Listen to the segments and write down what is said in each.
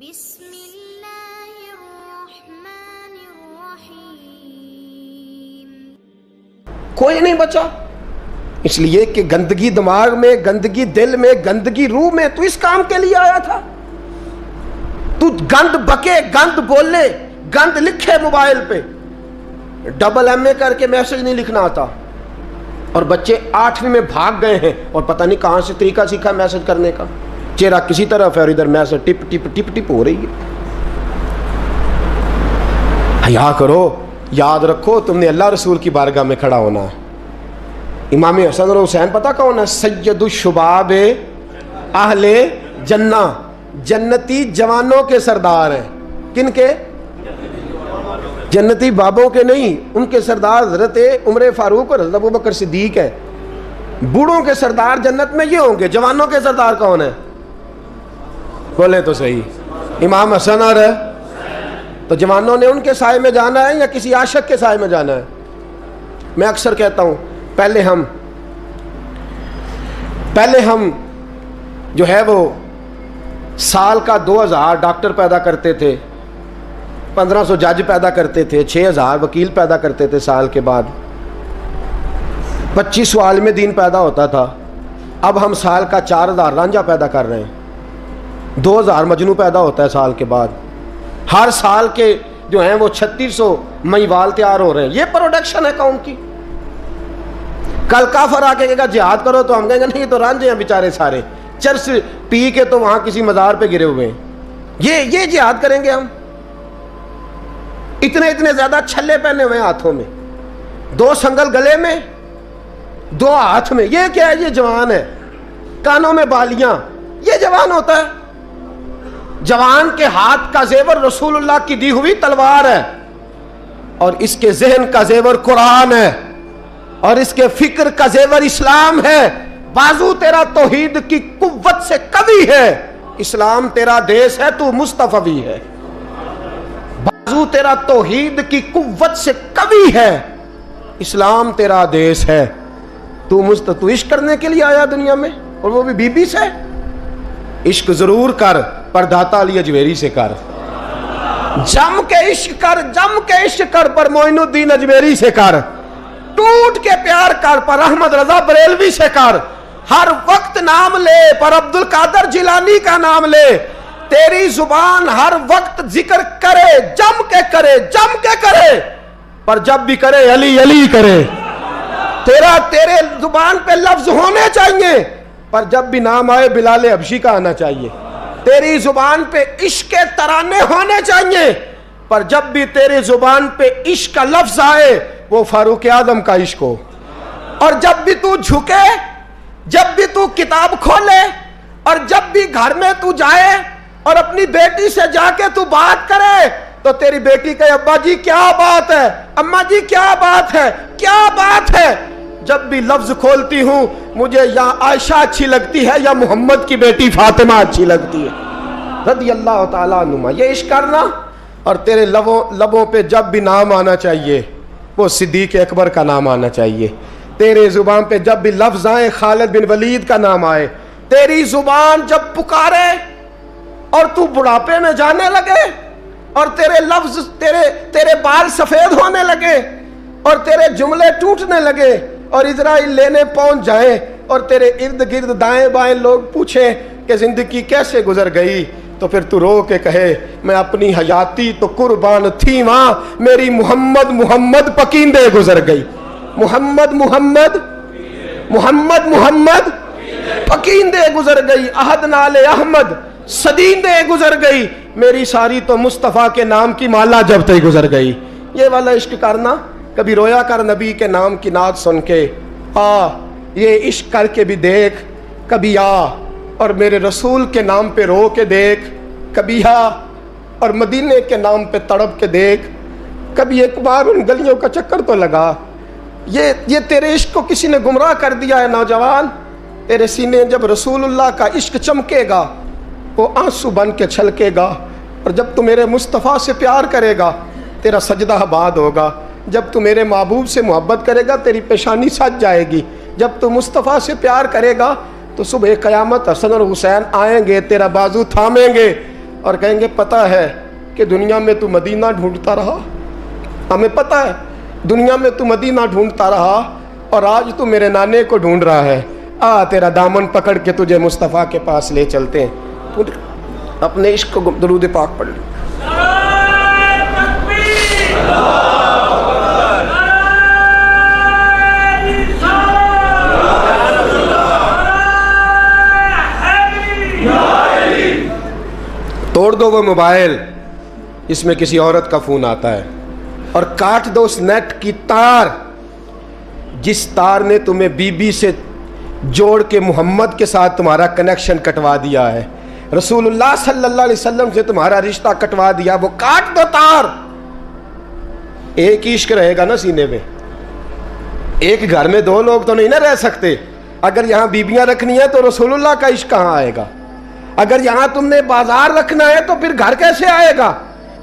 بسم اللہ الرحمن الرحیم. کوئی نہیں بچا، اس لیے کہ گندگی دماغ میں، گندگی دل میں، گندگی روح میں. تو اس کام کے لیے آیا تھا. تو گند بکے، گند بولے، گند لکھے موبائل پہ، ڈبل MA کر کے میسج نہیں لکھنا آتا. اور بچے 8ویں میں بھاگ گئے ہیں اور پتہ نہیں کہاں سے طریقہ سیکھا میسج کرنے کا. چہرہ کسی طرف ہے اور ادھر میسج ٹپ ٹپ ٹپ ٹپ ہو رہی ہے. حیا کرو، یاد رکھو تم نے اللہ رسول کی بارگاہ میں کھڑا ہونا ہے. امام حسن اور حسین پتہ کون ہے؟ سید الشباب اہل جنہ، جنتی جوانوں کے سردار ہیں. کن کے؟ جنتی بابوں کے نہیں، ان کے سردار حضرت عمر فاروق اور حضرت ابوبکر صدیق ہے. بوڑھوں کے سردار جنت میں یہ ہوں گے. جوانوں کے سردار کون ہیں؟ بولے تو صحیح. امام حسن اور تو جوانوں نے ان کے سائے میں جانا ہے یا کسی عاشق کے سائے میں جانا ہے؟ میں اکثر کہتا ہوں پہلے ہم جو ہے وہ سال کا 2000 ڈاکٹر پیدا کرتے تھے، 1500 جج پیدا کرتے تھے، 6000 وکیل پیدا کرتے تھے. سال کے بعد 25 عالم دین پیدا ہوتا تھا. اب ہم سال کا 4000 رانجھا پیدا کر رہے ہیں، 2000 مجنو پیدا ہوتا ہے سال کے بعد. ہر سال کے جو ہیں وہ 3600 مہیوال تیار ہو رہے ہیں. یہ پروڈکشن ہے قوم کی. کل کافر آ کے کہے گا جہاد کرو تو ہم کہیں گے نہیں، یہ تو رانجھے ہیں بیچارے سارے، چرس پی کے تو وہاں کسی مزار پہ گرے ہوئے ہیں. یہ جہاد کریں گے ہم؟ اتنے زیادہ چھلے پہنے ہوئے ہیں ہاتھوں میں، 2 سنگل گلے میں، 2 ہاتھ میں. یہ کیا ہے؟ یہ جوان ہے. کانوں میں بالیاں، یہ جوان ہوتا ہے؟ جوان کے ہاتھ کا زیور رسول اللہ کی دی ہوئی تلوار ہے، اور اس کے ذہن کا زیور قرآن ہے، اور اس کے فکر کا زیور اسلام ہے. بازو تیرا توحید کی قوت سے قوی ہے، اسلام تیرا دیس ہے، تو مصطفی ہے. بازو تیرا توحید کی قوت سے قوی ہے، اسلام تیرا دیس ہے، تو عشق کرنے کے لیے آیا دنیا میں، اور وہ بھی بی بی سے. عشق ضرور کر، پر داتا علی اجویری سے کر. جم کے عشق کر، جم کے عشق کر، پر معین الدین اجویری سے کر. ٹوٹ کے پیار کر، پر احمد رضا بریلوی سے کر. ہر وقت نام لے، پر عبد القادر جیلانی کا نام لے. تیری زبان ہر وقت ذکر کرے، جم کے کرے، جم کے کرے، پر جب بھی کرے علی علی کرے. تیرے زبان پہ لفظ ہونے چاہیے، پر جب بھی نام آئے بلال حبشی کا آنا چاہیے. تیری زبان پہ عشق کے ترانے ہونے چاہیے، پر جب بھی تیری زبان پہ عشق کا لفظ آئے وہ فاروق اعظم کا عشق ہو. اور جب بھی تو جھکے، جب بھی تو کتاب کھولے، اور جب بھی گھر میں تو جائے اور اپنی بیٹی سے جا کے تو بات کرے، تو تیری بیٹی کہے ابا جی کیا بات ہے، اماں جی کیا بات ہے، کیا بات ہے. جب بھی لفظ کھولتی ہوں مجھے یا عائشہ اچھی لگتی ہے یا محمد کی بیٹی فاطمہ اچھی لگتی ہے رضی اللہ تعالیٰ عنہما. یہ عشق کرنا. اور تیرے لبوں پہ جب بھی نام آنا چاہیے وہ صدیق اکبر کا نام آنا چاہیے. تیرے زبان پہ جب بھی لفظ آئے خالد بن ولید کا نام آئے. تیری زبان جب پکارے اور تو بڑھاپے میں جانے لگے اور تیرے لفظ تیرے بال سفید ہونے لگے اور تیرے جملے ٹوٹنے لگے اور اسرائیل لینے پہنچ جائیں اور تیرے ارد گرد دائیں بائیں لوگ پوچھیں کہ زندگی کیسے گزر گئی، تو پھر تو رو کے کہے میں اپنی حیاتی تو قربان تھی وہاں، میری محمد پکیندے گزر گئی. محمد پکیندے گزر گئی. عہد نال احمد صدیندے گزر گئی، میری ساری تو مصطفیٰ کے نام کی مالا جب تک گزر گئی. یہ والا عشق کرنا. کبھی رویا کر نبی کے نام کی نعت سن کے، یہ عشق کر کے بھی دیکھ. کبھی اور میرے رسول کے نام پہ رو کے دیکھ. کبھی اور مدینے کے نام پہ تڑپ کے دیکھ. کبھی ایک بار ان گلیوں کا چکر تو لگا. یہ تیرے عشق کو کسی نے گمراہ کر دیا ہے نوجوان. تیرے سینے جب رسول اللہ کا عشق چمکے گا وہ آنسو بن کے چھلکے گا. اور جب تو میرے مصطفیٰ سے پیار کرے گا تیرا سجدہ آباد ہوگا. جب تو میرے محبوب سے محبت کرے گا تیری پیشانی سج جائے گی. جب تو مصطفیٰ سے پیار کرے گا تو صبح قیامت حسن اور حسین آئیں گے، تیرا بازو تھامیں گے اور کہیں گے پتہ ہے کہ دنیا میں تو مدینہ ڈھونڈتا رہا, ہمیں پتہ ہے دنیا میں تو مدینہ ڈھونڈتا رہا اور آج تو میرے نانے کو ڈھونڈ رہا ہے, تیرا دامن پکڑ کے تجھے مصطفیٰ کے پاس لے چلتے ہیں. تو اپنے عشق کو درود پاک پڑھ لیں. توڑ دو وہ موبائل, اس میں کسی عورت کا فون آتا ہے, اور کاٹ دو اس نیٹ کی تار جس تار نے تمہیں بی بی سے جوڑ کے محمد کے ساتھ تمہارا کنیکشن کٹوا دیا ہے, رسول اللہ صلی اللہ علیہ وسلم سے تمہارا رشتہ کٹوا دیا, وہ کاٹ دو تار. ایک ہی عشق رہے گا نا سینے میں, ایک گھر میں دو لوگ تو نہیں نہ رہ سکتے. اگر یہاں بیبیاں رکھنی ہے تو رسول اللہ کا عشق کہاں آئے گا؟ اگر یہاں تم نے بازار رکھنا ہے تو پھر گھر کیسے آئے گا؟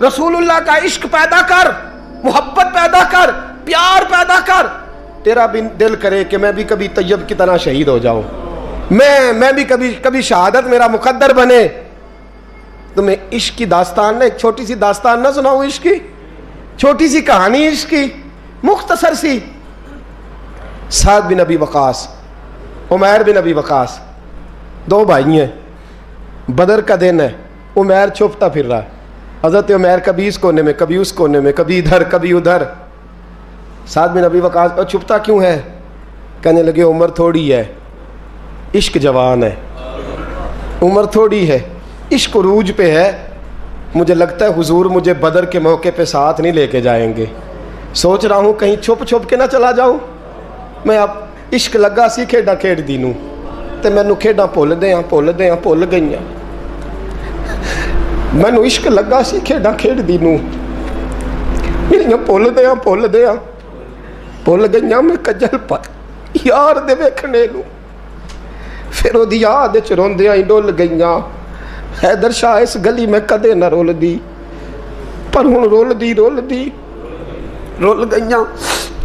رسول اللہ کا عشق پیدا کر, محبت پیدا کر, پیار پیدا کر. تیرا بھی دل کرے کہ میں بھی کبھی طیب کی طرح شہید ہو جاؤں, میں بھی کبھی شہادت میرا مقدر بنے. تمہیں عشق کی داستان, ایک چھوٹی سی داستان نہ سناؤں عشق کی, چھوٹی سی کہانی عشق کی, مختصر سی. سعد بن ابی وقاص, عمیر بن ابی وقاص, دو بھائی ہیں. بدر کا دن ہے, عمیر چھپتا پھر رہا ہے. حضرت عمیر کبھی اس کونے میں, کبھی اس کونے میں, کبھی ادھر کبھی ادھر. سعد بن ابی وقاص, اور چھپتا کیوں ہے؟ کہنے لگے عمر تھوڑی ہے, عشق جوان ہے. عمر تھوڑی ہے, عشق عروج پہ ہے. مجھے لگتا ہے حضور مجھے بدر کے موقع پہ ساتھ نہیں لے کے جائیں گے. سوچ رہا ہوں کہیں چھپ کے نہ چلا جاؤں. میں اب عشق لگا سی کھیڈاں کھیڈ دی نوں, تے مینوں کھیڈاں بھُل گئیاں. مینوں عشق لگا سی کھیڈاں کھیڈ دی نوں, میریاں بھُل گئیاں. میں کجل پر یار دے ویکھنے نوں, پھر او دی یاد وچ روندیاں ہی ڈل گئیاں. حیدر شاہ اس گلی میں کدے نہ رول دی, پر ہن رول دی گئیاں.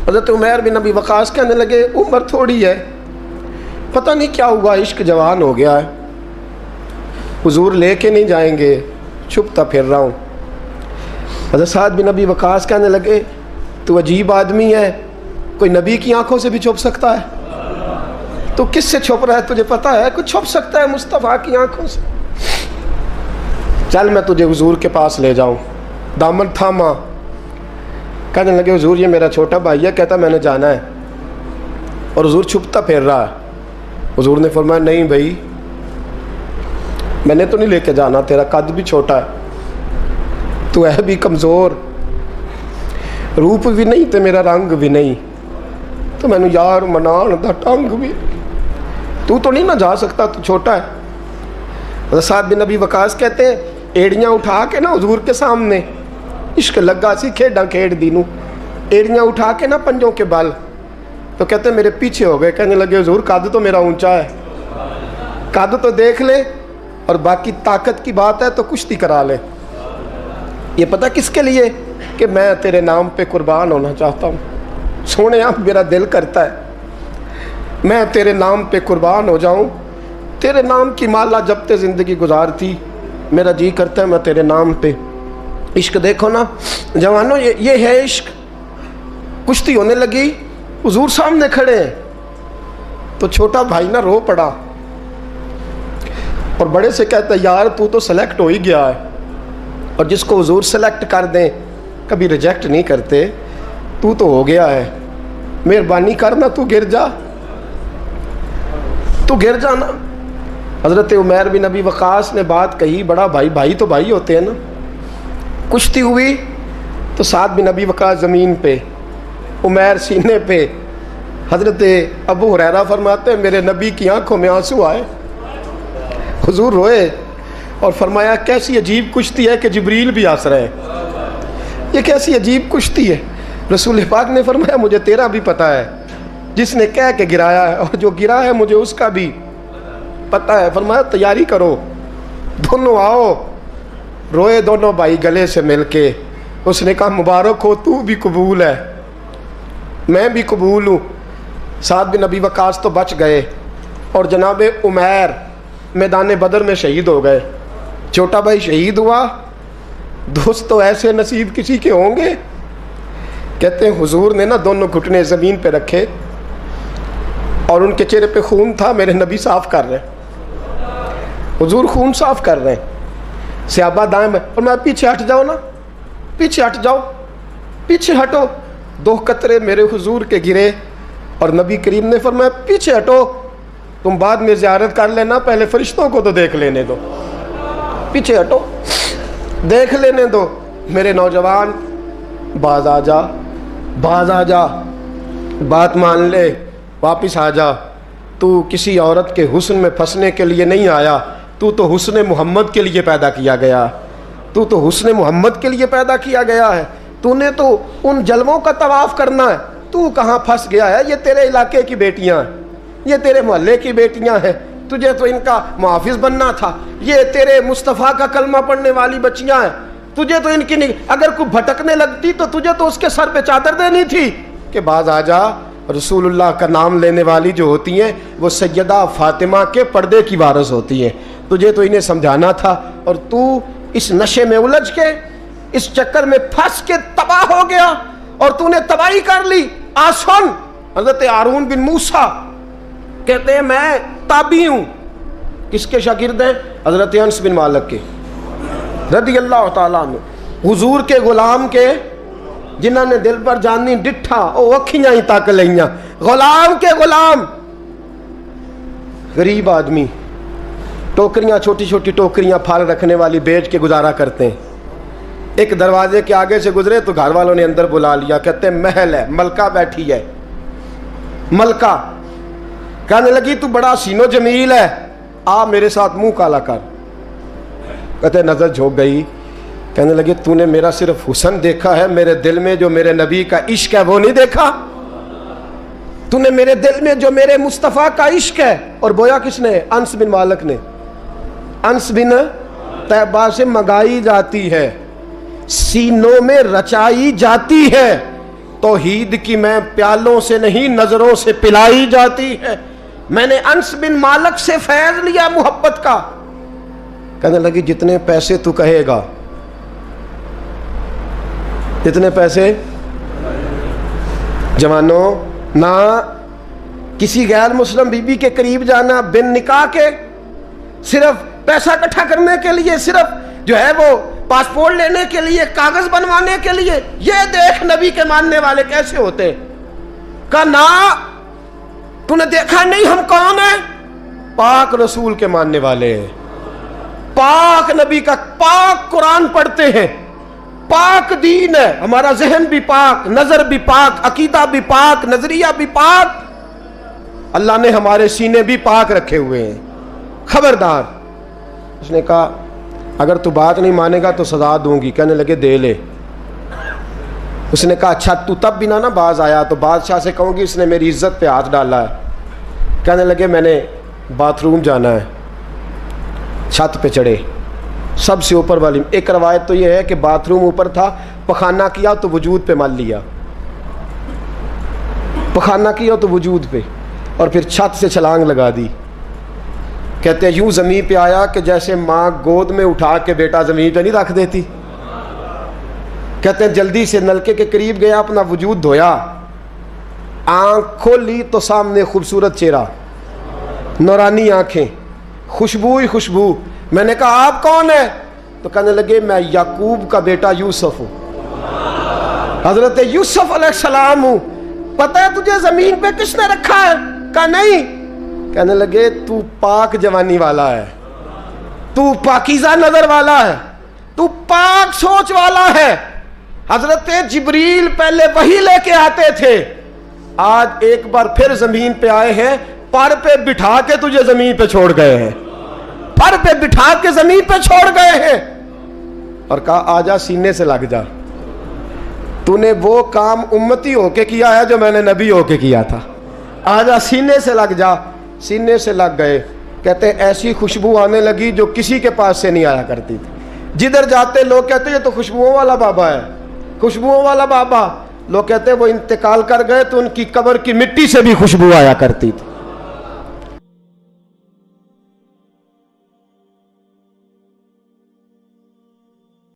حضرت عمیر بن ابی وقاص کہنے لگے عمر تھوڑی ہے, پتہ نہیں کیا ہوا, عشق جوان ہو گیا ہے, حضور لے کے نہیں جائیں گے, چھپتا پھر رہا ہوں. حضرت سعد بن ابی وقاص کہنے لگے تو عجیب آدمی ہے, کوئی نبی کی آنکھوں سے بھی چھپ سکتا ہے, تو کس سے چھپ رہا ہے تجھے پتہ ہے؟ کوئی چھپ سکتا ہے مصطفیٰ کی آنکھوں سے؟ چل میں تجھے حضور کے پاس لے جاؤں. دامن تھاما, کہنے لگے حضور یہ میرا چھوٹا بھائی ہے, کہتا میں نے جانا ہے, اور حضور چھپتا پھر رہا ہے. حضور نے فرمایا نہیں بھائی, میں نے تو نہیں لے کے جانا, تیرا قد بھی چھوٹا ہے, تو ہے بھی کمزور, روپ بھی نہیں تے میرا رنگ بھی نہیں, تو میں نے یار منان دا ٹنگ بھی, تو نہیں نہ جا سکتا, تو چھوٹا ہے. حضرت سعد بن ابی وقاص کہتے ہیں ایڑیاں اٹھا کے نا حضور کے سامنے, عشق لگا سی کھیڈاں کھیڈ دی نوں, ایڑیاں اٹھا کے نا پنجوں کے بل, تو کہتے ہیں میرے پیچھے ہو گئے. کہنے لگے حضور قد تو میرا اونچا ہے, قد تو دیکھ لے, اور باقی طاقت کی بات ہے تو کشتی کرا لے. یہ پتہ کس کے لیے؟ کہ میں تیرے نام پہ قربان ہونا چاہتا ہوں. سونے آپ میرا دل کرتا ہے میں تیرے نام پہ قربان ہو جاؤں. تیرے نام کی مالا جپتے زندگی گزارتی, میرا جی کرتا ہے میں تیرے نام پہ. عشق دیکھو نا جوانوں, یہ ہے عشق. کشتی ہونے لگی, حضور سامنے کھڑے ہیں, تو چھوٹا بھائی نہ رو پڑا, اور بڑے سے کہتا ہے یار تو سلیکٹ ہو ہی گیا ہے, اور جس کو حضور سلیکٹ کر دیں کبھی ریجیکٹ نہیں کرتے, تو ہو گیا ہے, مہربانی کرنا تو گر جانا. حضرت عمیر بن ابی وقاص نے بات کہی, بڑا بھائی تو بھائی ہوتے ہیں نا. کشتی ہوئی تو سعد بن ابی وقاص زمین پہ, عمیر سینے پہ. حضرت ابو ہریرہ فرماتے ہیں میرے نبی کی آنکھوں میں آنسو آئے. حضور روئے اور فرمایا کیسی عجیب کشتی ہے کہ جبریل بھی ہنس رہے ہیں, یہ کیسی عجیب کشتی ہے. رسول پاک نے فرمایا مجھے تیرا بھی پتہ ہے, جس نے کہہ کے گرایا ہے, اور جو گرا ہے مجھے اس کا بھی پتہ ہے. فرمایا تیاری کرو, دونوں آؤ. روئے دونوں بھائی گلے سے مل کے. اس نے کہا مبارک ہو, تو بھی قبول ہے, میں بھی قبول ہوں. سعد بن ابی وقاص تو بچ گئے, اور جناب عمیر میدان بدر میں شہید ہو گئے. چھوٹا بھائی شہید ہوا، دوست تو ایسے نصیب کسی کے ہوں گے. کہتے ہیں حضور نے نا دونوں گھٹنے زمین پہ رکھے اور ان کے چہرے پہ خون تھا. میرے نبی صاف کر رہے ہیں، حضور خون صاف کر رہے ہیں. صحابہ دائیں میں، اور میں پیچھے ہٹ جاؤ نا، پیچھے ہٹ جاؤ، پیچھے ہٹو. 2 قطرے میرے حضور کے گرے اور نبی کریم نے فرمایا پیچھے ہٹو، تم بعد میں زیارت کر لینا، پہلے فرشتوں کو تو دیکھ لینے دو. پیچھے ہٹو، دیکھ لینے دو. میرے نوجوان باز آ جا، باز آ جا، بات مان لے، واپس آ جا. تو کسی عورت کے حسن میں پھنسنے کے لیے نہیں آیا، تو حسن محمد کے لیے پیدا کیا گیا. تو حسن محمد کے لیے پیدا کیا گیا ہے. تو نے تو ان جلووں کا طواف کرنا ہے. تو کہاں پھنس گیا ہے؟ یہ تیرے علاقے کی بیٹیاں ہیں، یہ تیرے محلے کی بیٹیاں ہیں. تجھے تو ان کا محافظ بننا تھا. یہ تیرے مصطفیٰ کا کلمہ پڑھنے والی بچیاں ہیں. تجھے تو ان کی اگر کوئی بھٹکنے لگتی تو تجھے تو اس کے سر پہ چادر دینی تھی کہ باز آ جا. رسول اللہ کا نام لینے والی جو ہوتی ہیں وہ سیدہ فاطمہ کے پردے کی وارث ہوتی ہیں. تجھے تو انہیں سمجھانا تھا، اور تو اس نشے میں الجھ کے، اس چکر میں پھنس کے تباہ ہو گیا، اور تو نے تباہی کر لی. آسن حضرت ہارون بن موسیٰ کہتے ہیں میں تابعی ہوں. کس کے شاگرد ہیں؟ حضرت انس بن مالک کے رضی اللہ تعالیٰ عنہ، حضور کے غلام کے، جنہوں نے دل پر جانی ڈٹھا او اکھیاں ہی تک لئیاں. غلام کے غلام، غریب آدمی، ٹوکریاں، چھوٹی چھوٹی ٹوکریاں پھال رکھنے والی بیچ کے گزارا کرتے ہیں. ایک دروازے کے آگے سے گزرے تو گھر والوں نے اندر بلا لیا. کہتے ہیں محل ہے، ملکہ بیٹھی ہے. ملکہ کہنے لگی تو بڑا حسین و جمیل ہے، آ میرے ساتھ منہ کالا کر. کہتے نظر جھوک گئی. کہنے لگی تو نے میرا صرف حسن دیکھا ہے، میرے دل میں جو میرے نبی کا عشق ہے وہ نہیں دیکھا. تو نے میرے دل میں جو میرے مصطفیٰ کا عشق ہے. اور بویا کس نے؟ انس بن مالک نے. انس بن طیبہ سے منگائی جاتی ہے، سینوں میں رچائی جاتی ہے. توحید کی میں پیالوں سے نہیں نظروں سے پلائی جاتی ہے. میں نے انس بن مالک سے فیض لیا محبت کا. کہنے لگی جتنے پیسے تو کہے گا، جتنے پیسے. جوانوں، نہ کسی غیر مسلم بی بی کے قریب جانا بن نکاح کے، صرف پیسہ اکٹھا کرنے کے لیے، صرف جو ہے وہ پاسپورٹ لینے کے لیے، کاغذ بنوانے کے لیے. یہ دیکھ نبی کے ماننے والے کیسے ہوتے. کہا نا، تو نے دیکھا نہیں ہم کون ہیں؟ پاک رسول کے ماننے والے ہیں، پاک نبی کا پاک قرآن پڑھتے ہیں، پاک دین ہے ہمارا. ذہن بھی پاک، نظر بھی پاک، عقیدہ بھی پاک، نظریہ بھی پاک. اللہ نے ہمارے سینے بھی پاک رکھے ہوئے ہیں. خبردار. اس نے کہا اگر تو بات نہیں مانے گا تو سزا دوں گی. کہنے لگے دے لے. اس نے کہا اچھا تو تب بھی نہ باز آیا تو بادشاہ سے کہوں گی اس نے میری عزت پہ ہاتھ ڈالا ہے. کہنے لگے میں نے باتھ روم جانا ہے. چھت پہ چڑھے، سب سے اوپر والی. ایک روایت تو یہ ہے کہ باتھ روم اوپر تھا، پخانہ کیا تو وجود پہ مل لیا، پخانہ کیا تو وجود پہ، اور پھر چھت سے چھلانگ لگا دی. کہتے ہیں یوں زمین پہ آیا کہ جیسے ماں گود میں اٹھا کے بیٹا زمین پہ نہیں رکھ دیتی. کہتے ہیں جلدی سے نلکے کے قریب گیا، اپنا وجود دھویا، آنکھ کھولی تو سامنے خوبصورت چہرہ، نورانی آنکھیں، خوشبو ہی خوشبو. میں نے کہا آپ کون ہیں؟ تو کہنے لگے میں یعقوب کا بیٹا یوسف ہوں، حضرت یوسف علیہ السلام ہوں. پتہ ہے تجھے زمین پہ کس نے رکھا ہے؟ کہا نہیں. کہنے لگے تو پاک جوانی والا ہے، تو پاکیزہ نظر والا ہے، تو پاک سوچ والا ہے. حضرت جبریل پہلے وحی لے کے آتے تھے، آج ایک بار پھر زمین پہ آئے ہیں، پر پہ بٹھا کے تجھے زمین پہ چھوڑ گئے ہیں، پر پہ بٹھا کے زمین پہ چھوڑ گئے ہیں. اور کہا آجا سینے سے لگ جا، تو نے وہ کام امتی ہو کے کیا ہے جو میں نے نبی ہو کے کیا تھا. آجا سینے سے لگ جا. سینے سے لگ گئے. کہتے ایسی خوشبو آنے لگی جو کسی کے پاس سے نہیں آیا کرتی تھی. جدھر جاتے لوگ کہتے یہ تو خوشبوؤں والا بابا ہے، خوشبوؤں والا بابا. لوگ کہتے وہ انتقال کر گئے تو ان کی قبر کی مٹی سے بھی خوشبو آیا کرتی تھی.